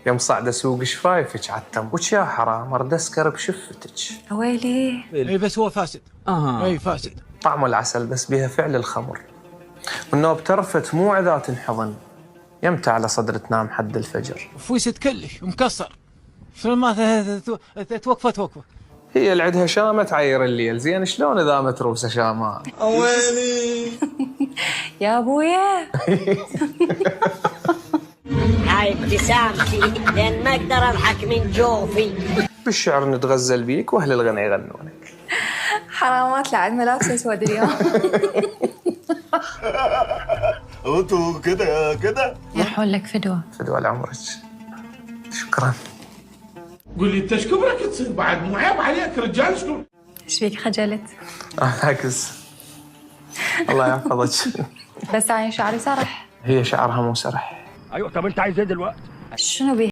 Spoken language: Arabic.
يوم صعدة سوق شفايفك عالتم وش يا حرام ارد اسكر بشفتك. ويلي. اي بس هو فاسد. اي فاسد. طعم العسل بس بيها فعل الخمر، والنوب ترفت مو عذا تنحضن، يمتى على صدر تنام حد الفجر. فويس تكلش ومكسر ما توقفه. هي اللي عندها شامة تعير الليل، زين شلون اذا متروسة شامان. ويلي. يا ابويا. هاي ابتسامتي لين ما اقدر اضحك من جوفي. بالشعر نتغزل بيك واهل الغنى يغنونك. حرامات لعد ملابس اسود اليوم. انتوا كده يروحون لك فدوة. فدوى لعمرك. شكرا. قول لي انت ايش كبرك تصير بعد؟ مو عيب عليك رجال شلون؟ ايش فيك خجلت؟ بالعكس الله يحفظك. بس عين شعري سرح. هي شعرها مو سرح. ايوه طب انت عايز ايه دلوقتي؟ شنو بيه؟